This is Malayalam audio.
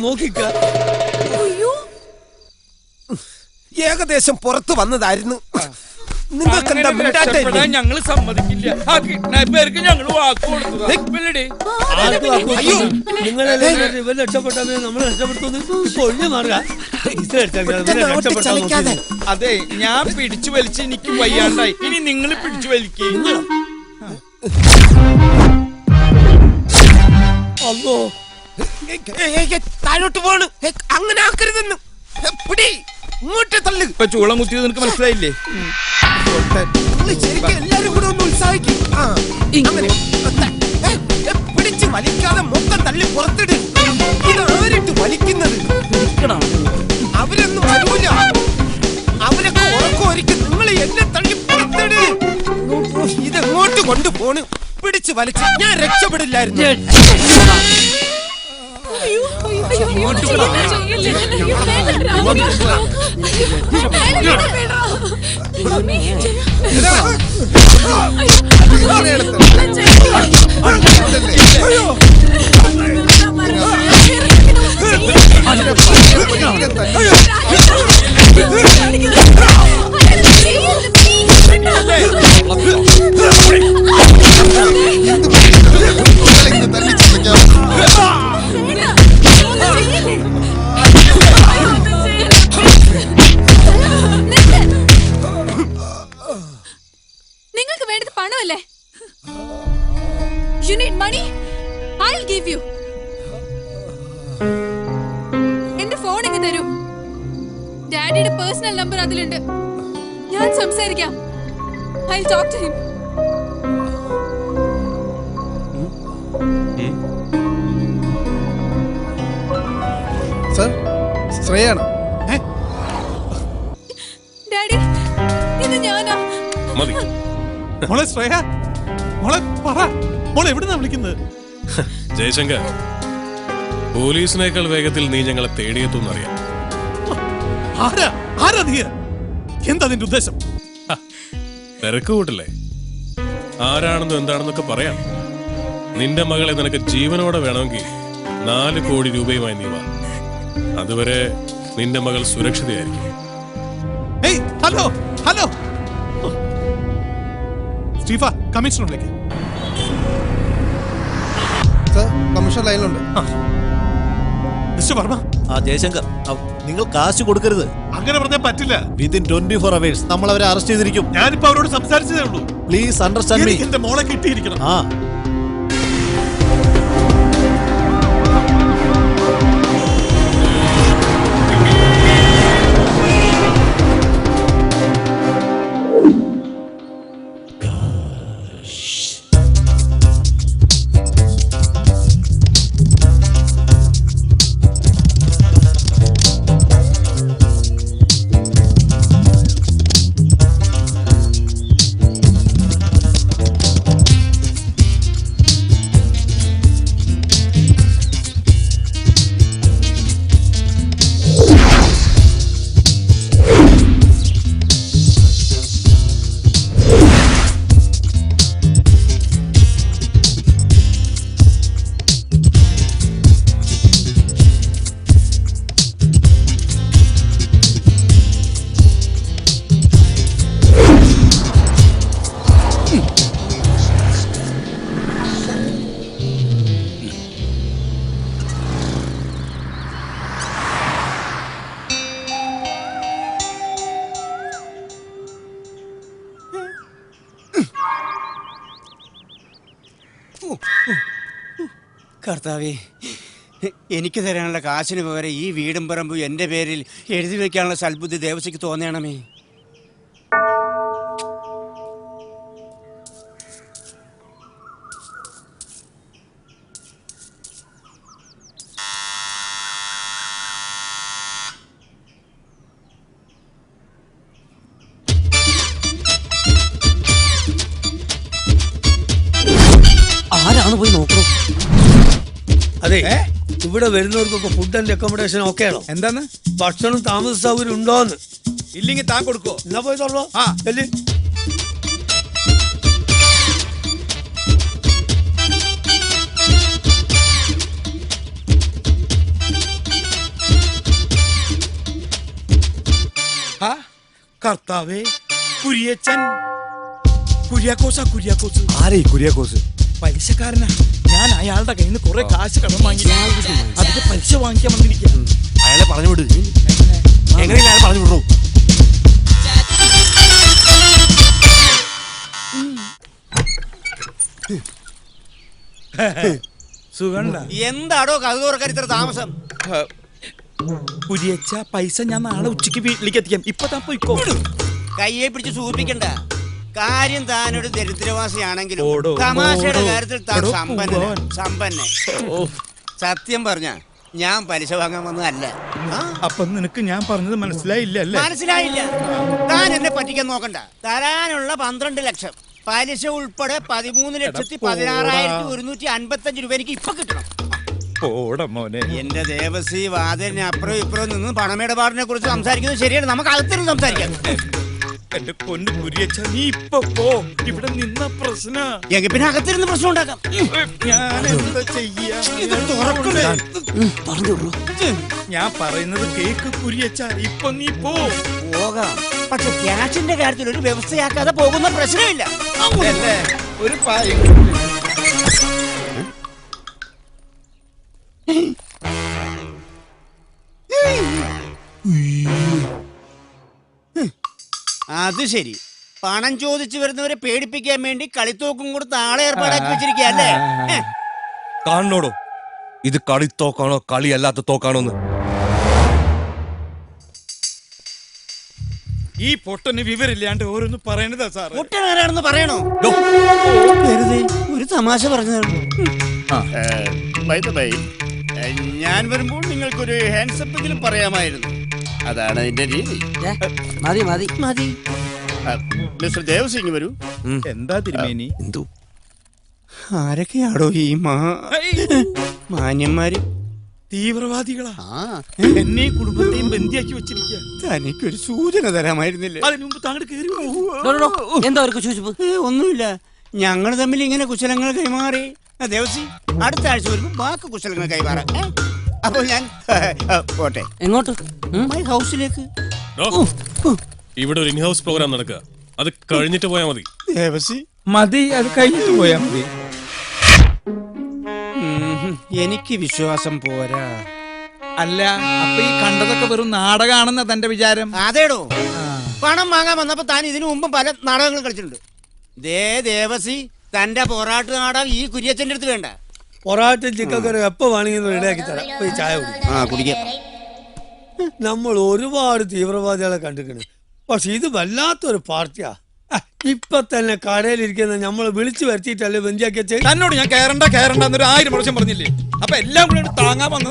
നോക്കിക്ക. ഏകദേശം പുറത്തു വന്നതായിരുന്നു. ഞങ്ങള് സമ്മതിക്കില്ല. ആ കിഡ്നാപ്പേർക്ക് ഞങ്ങള് വാക്ക് കൊടുത്തു. അതെ, ഞാൻ പിടിച്ചു വലിച്ച് എനിക്ക് വയ്യാണ്ടായി. ഇനി നിങ്ങൾ പിടിച്ചു വലിക്കും. താഴോട്ട് പോണ്. അങ്ങനെ ആക്കരുതെന്ന്. ഇങ്ങോട്ട് തള്ളു. ഇപ്പൊ ചൂളം കുത്തിയത് നിനക്ക് മനസ്സിലായില്ലേ? എല്ലാരും കൂടെ ഒന്ന് ഉത്സാഹിക്കും. പിടിച്ച് വലിക്കാതെ മൊത്തം തള്ളി പുറത്തിട്. ഇത് ആരിട്ട് വലിക്കുന്നത്? അവരൊന്നും വരൂല. അവരൊക്കെ ഉറക്കമായിരിക്കും. നിങ്ങൾ എന്നെ തള്ളി പുറത്തിട്. ഇതെങ്ങോട്ട് കൊണ്ടുപോണ്? പിടിച്ച് വലിച്ച് ഞാൻ രക്ഷപ്പെടില്ലായിരുന്നു. നിങ്ങൾക്ക് വേണ്ടത് പണമല്ലേ? You need money? I'll give you. എന്റെ ഫോൺ ഇങ്ങ് തരൂ. ഡാഡിയുടെ പേഴ്സണൽ നമ്പർ അതിലുണ്ട്. ഞാൻ സംസാരിക്കാം. I'll talk to him. Sir, ശ്രേയാണ്. ഡാഡി, ഇത് ഞാനാ. മതി. മോളെ ശ്രേയ, മോളെ പറ, മോളെ എവിടുന്നാ വിളിക്കുന്നത്? ജയശങ്കർ, പോലീസിനേക്കാൾ വേഗത്തിൽ നീ ഞങ്ങളെ തേടിയെത്തുന്നറിയാം. ആരാ നീ? എന്താ നിന്റെ ഉദ്ദേശം? തിരക്ക് കൂട്ടല്ലേ? ആരാണെന്നും എന്താണെന്നൊക്കെ പറയാം. നിന്റെ മകളെ നിനക്ക് ജീവനോടെ വേണമെങ്കിൽ 4 കോടി രൂപയുമായി നീ വാ. അതുവരെ നിന്റെ മകൾ സുരക്ഷിതയായിരിക്കും. ഹലോ ഹലോ, സ്റ്റീഫ, കമ്മീഷണറിലേക്ക്. കമ്മീഷണർ ലൈനിലുണ്ട്. മിസ്റ്റർ വർമ്മ. ജയശങ്കർ, നിങ്ങൾ കാശ് കൊടുക്കരുത്. അങ്ങനെ പറഞ്ഞാൽ പറ്റില്ല. വിത്തിൻ 24 hours നമ്മൾ അവരെ അറസ്റ്റ് ചെയ്തിരിക്കും. ഞാനിപ്പോ അവരോട് സംസാരിച്ചതേ ഉള്ളൂ. Please understand me. എന്റെ മോളെ കിട്ടിയിരിക്കണം. കർത്താവേ, എനിക്ക് തരാനുള്ള കാശിന് പകരം ഈ വീടും പറമ്പും എൻ്റെ പേരിൽ എഴുതി വെക്കാനുള്ള സൽബുദ്ധി ദേവസ്വയ്ക്ക് തോന്നണമേ. ആരാണ് പോയി നോക്കണം? അതെ, ഇവിടെ വരുന്നവർക്കൊക്കെ ഫുഡ് ആൻഡ് അക്കോമഡേഷൻ ഓക്കെ ആണോ? എന്താന്ന്? ഭക്ഷണം താമസ സൗകര്യം ഉണ്ടോന്ന്? ഇല്ലെങ്കിൽ താൻ കൊടുക്കോ? എന്നാ പോയി തുറന്നോ. കർത്താവേ, കുര്യച്ചൻ. കുര്യാക്കോസ് ആരേ കുര്യാക്കോസ്? പലിശക്കാരനാ. ഞാൻ അയാളുടെ കയ്യിൽ നിന്ന് കുറെ കാശ് കടം വാങ്ങി, അതിന്റെ പലിശ വാങ്ങിക്കാൻ വന്നിരിക്കുക. അയാളെ പറഞ്ഞു വിട്. എങ്ങനെയാണ് അയാളെ പറഞ്ഞു വിടൂ? സുഖണ്ട എന്താടോ കഥ തുറക്കാൻ ഇത്ര താമസം? കുര്യച്ച, പൈസ ഞാൻ നാളെ ഉച്ചയ്ക്ക് വീട്ടിലേക്ക് എത്തിക്കാം. ഇപ്പൊ താൻ പോയിക്കോ. കയ്യെ പിടിച്ച് സൂചിപ്പിക്കണ്ട. കാര്യം താനൊരു ദരിദ്രവാസിയാണെങ്കിലും ഓടോ, തമാശയുടെ ഓടോ, കാര്യത്തിൽ താൻ ഓടോ, സമ്പന്നൻ. സത്യം പറഞ്ഞ ഞാൻ പലിശ വാങ്ങാൻ വന്നതല്ല. അപ്പൊ നിനക്ക് ഞാൻ പറഞ്ഞത് മനസ്സിലായില്ല അല്ലേ? മനസ്സിലായില്ല. താൻ എന്നെ പറ്റിക്കാൻ നോക്കണ്ട. തരാനുള്ള 12 ലക്ഷം പലിശ ഉൾപ്പെടെ 13,16,155 രൂപ എനിക്ക് ഇപ്പൊ കിട്ടണം. ഓടാ മോനെ. എന്റെ ദേവസി വാതിലിന് അപ്പുറം ഇപ്പുറം നിന്ന് പണമിടപാടിനെ കുറിച്ച് സംസാരിക്കുന്നത് ശരിയാണ്. നമുക്ക് അകത്തിരുന്ന് സംസാരിക്കാം. എന്റെ പൊന്നു കുര്യച്ച, നീ ഇപ്പൊ പോ. ഇവിടെ നിന്ന പ്രശ്ന. എങ്കിൽ പിന്നെ അകത്തിരുന്ന് പ്രശ്നം ഉണ്ടാക്കാം. ഞാൻ എന്താ ചെയ്യാ? ഞാൻ പറയുന്നത് കേക്ക് കുര്യച്ച. ഇപ്പൊ നീ പോകാം, പക്ഷെ ക്യാഷിന്റെ കാര്യത്തിൽ ഒരു വ്യവസ്ഥയാക്കാതെ പോകുന്ന പ്രശ്നമില്ല. അല്ലേ? ഒരു പായ. അത് ശരി, പണം ചോദിച്ചു വരുന്നവരെ പേടിപ്പിക്കാൻ വേണ്ടി കളിത്തോക്കും കൊടുത്ത് ആളെ ഏർപ്പാടാക്കി വെച്ചിരിക്കല്ലേ? കാണണോടോ, ഇത് കളിത്തോക്കാണോ കളിയല്ലാത്ത തോക്കാണോന്ന്? ഈ പൊട്ടന് വിവരില്ലാണ്ട് ഓരോന്ന് പറയണതാ സാർ. മുട്ടനാരാണെന്ന് പറയണോ? വെറുതെ ഒരു തമാശ പറഞ്ഞതാണ്. ഞാൻ വരുമ്പോൾ നിങ്ങൾക്കൊരു ഹാൻഡ്സപ്പെങ്കിലും പറയാമായിരുന്നു. അതാണ് അതിന്റെ രീതി. മതി മതി മതി. മിസ്റ്റർ ദേവസിംഗ് വരൂ. എന്താ തിരുമേനി? എന്തോ ആരൊക്കെയാടോ ഈ മാന്യന്മാര്? തീവ്രവാദികളാ. എന്നെ കുടുംബത്തെയും ബന്ദിയാക്കി വെച്ചിരിക്കുക. തനിക്കൊരു സൂചന തരാമായിരുന്നില്ലേ? അതിനു മുമ്പ് താങ്കൾ കയറി. എന്താ അവർക്ക് ചോദിച്ചപ്പോ? ഒന്നുമില്ല, ഞങ്ങൾ തമ്മിൽ ഇങ്ങനെ കുശലങ്ങൾ കൈമാറി. ദേവസി, അടുത്ത ആഴ്ച വരുമ്പോ ബാക്കി കുശലങ്ങൾ കൈമാറാം. അപ്പൊ ഞാൻ പോട്ടെ. എങ്ങോട്ട്? മൈ ഹൗസിലേക്ക്. ഇവിടെ ഒരു ഇൻഹൗസ് പ്രോഗ്രാം നടക്കുക. അത് കഴിഞ്ഞിട്ട് പോയാൽ മതി. ദേവസി മതി, അത് കഴിഞ്ഞിട്ട് പോയാ മതി. എനിക്ക് വിശ്വാസം പോരാ. അല്ല, അപ്പൊ ഈ കണ്ടതൊക്കെ വെറും നാടകമാണെന്ന തന്റെ വിചാരം? അതേടോ, പണം വാങ്ങാൻ വന്നപ്പോ താൻ ഇതിനു മുമ്പ് പല നാടകങ്ങളും കളിച്ചിട്ടുണ്ട്. ദേവസി, തന്റെ പൊറാട്ട് നാടകം ഈ കുര്യച്ചന്റെ അടുത്ത് വേണ്ട. പൊറാട്ടും ചിക്കൻ കറി എപ്പോ വേണമെങ്കിലും റെഡിയാക്കി തരാം. പോയി ചായ കുടിക്കാം. നമ്മൾ ഒരുപാട് തീവ്രവാദികളെ കണ്ടിരിക്കണ്, പക്ഷെ ഇത് വല്ലാത്തൊരു പാർട്ടിയാ. ഇപ്പൊ തന്നെ കടയിലിരിക്കുന്ന നമ്മളെ വിളിച്ചു വരുത്തിയിട്ടല്ലേ ബന്ധിയാക്കി വെച്ചേ. തന്നോട് ഞാൻ കയറണ്ട എന്നൊരു 1000 പ്രാവശ്യം പറഞ്ഞില്ലേ? അപ്പൊ എല്ലാം കൂടെ താങ്ങാൻ വന്നത്